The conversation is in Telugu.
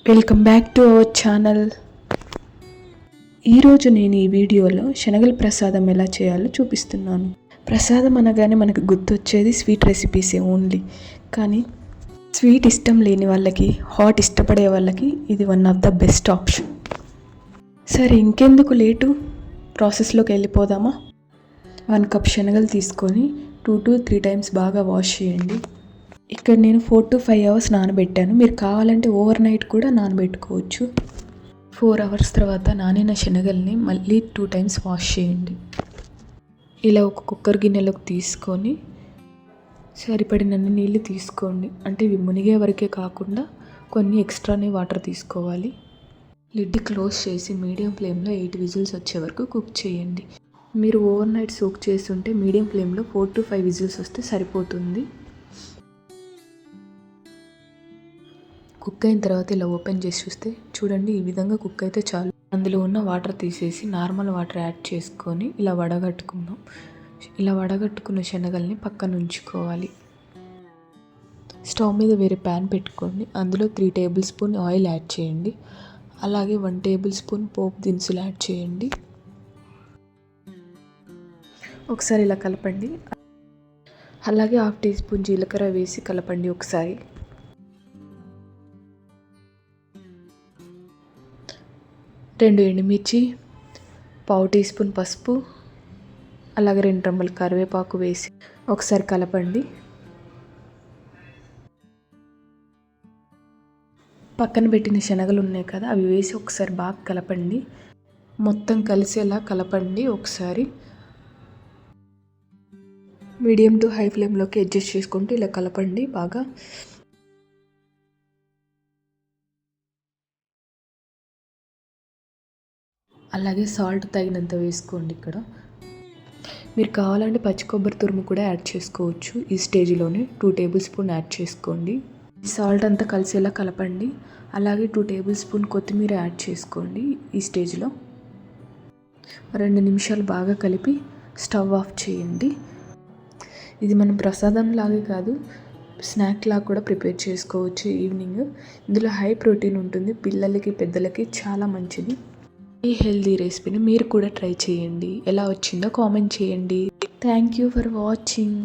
Welcome back to our channel. ఈరోజు నేను ఈ వీడియోలో శనగల ప్రసాదం ఎలా చేయాలో చూపిస్తున్నాను. ప్రసాదం అనగానే మనకు గుర్తొచ్చేది స్వీట్ రెసిపీసే ఓన్లీ. కానీ స్వీట్ ఇష్టం లేని వాళ్ళకి, హాట్ ఇష్టపడే వాళ్ళకి ఇది one of the best option. సరే ఇంకెందుకు లేటు, ప్రాసెస్లోకి వెళ్ళిపోదామా. 1 కప్ శనగలు తీసుకొని 2 to 3 టైమ్స్ బాగా వాష్ చేయండి. ఇక్కడ నేను 4 to 5 అవర్స్ నానబెట్టాను. మీరు కావాలంటే ఓవర్ నైట్ కూడా నానబెట్టుకోవచ్చు. 4 అవర్స్ తర్వాత నానిన శనగల్ని మళ్ళీ 2 టైమ్స్ వాష్ చేయండి. ఇలా ఒక కుక్కర్ గిన్నెలోకి తీసుకొని సరిపడినన్ని నీళ్ళు తీసుకోండి. అంటే ఇవి మునిగే వరకే కాకుండా కొన్ని ఎక్స్ట్రానే వాటర్ తీసుకోవాలి. లిడ్ క్లోజ్ చేసి మీడియం ఫ్లేమ్లో 8 విజిల్స్ వచ్చే వరకు కుక్ చేయండి. మీరు ఓవర్ నైట్ సోక్ చేస్తుంటే మీడియం ఫ్లేమ్లో 4 to 5 విజిల్స్ వస్తే సరిపోతుంది. కుక్ అయిన తర్వాత ఇలా ఓపెన్ చేసి చూస్తే చూడండి, ఈ విధంగా కుక్ అయితే చాలు. అందులో ఉన్న వాటర్ తీసేసి నార్మల్ వాటర్ యాడ్ చేసుకొని ఇలా వడగట్టుకుందాం. ఇలా వడగట్టుకున్న శనగల్ని పక్కన ఉంచుకోవాలి. స్టవ్ మీద వేరే ప్యాన్ పెట్టుకోండి. అందులో 3 టేబుల్ స్పూన్ ఆయిల్ యాడ్ చేయండి. అలాగే 1 టేబుల్ స్పూన్ పోపు దినుసులు యాడ్ చేయండి. ఒకసారి ఇలా కలపండి. అలాగే 1/2 టీ స్పూన్ జీలకర్ర వేసి కలపండి ఒకసారి. 2 ఎండుమిర్చి, 1/2 టీ స్పూన్ పసుపు, అలాగే 2 రెమ్మల కరివేపాకు వేసి ఒకసారి కలపండి. పక్కన పెట్టిన శనగలు ఉన్నాయి కదా, అవి వేసి ఒకసారి బాగా కలపండి. మొత్తం కలిసేలా కలపండి ఒకసారి. మీడియం టు హై ఫ్లేమ్లోకి అడ్జస్ట్ చేసుకుంటూ ఇలా కలపండి బాగా. అలాగే సాల్ట్ తగినంత వేసుకోండి. ఇక్కడ మీరు కావాలంటే పచ్చి కొబ్బరి తురుము కూడా యాడ్ చేసుకోవచ్చు. ఈ స్టేజ్లోనే 2 టేబుల్ స్పూన్ యాడ్ చేసుకోండి. సాల్ట్ అంతా కలిసేలా కలపండి. అలాగే 2 టేబుల్ స్పూన్ కొత్తిమీర యాడ్ చేసుకోండి. ఈ స్టేజ్లో 2 నిమిషాలు బాగా కలిపి స్టవ్ ఆఫ్ చేయండి. ఇది మనం ప్రసాదం లాగే కాదు, స్నాక్ లాగా కూడా ప్రిపేర్ చేసుకోవచ్చు ఈవినింగ్. ఇందులో హై ప్రోటీన్ ఉంటుంది. పిల్లలకి పెద్దలకి చాలా మంచిది. ఈ హెల్దీ రెసిపీని మీరు కూడా ట్రై చేయండి. ఎలా వచ్చిందో కామెంట్ చేయండి. Thank you for watching.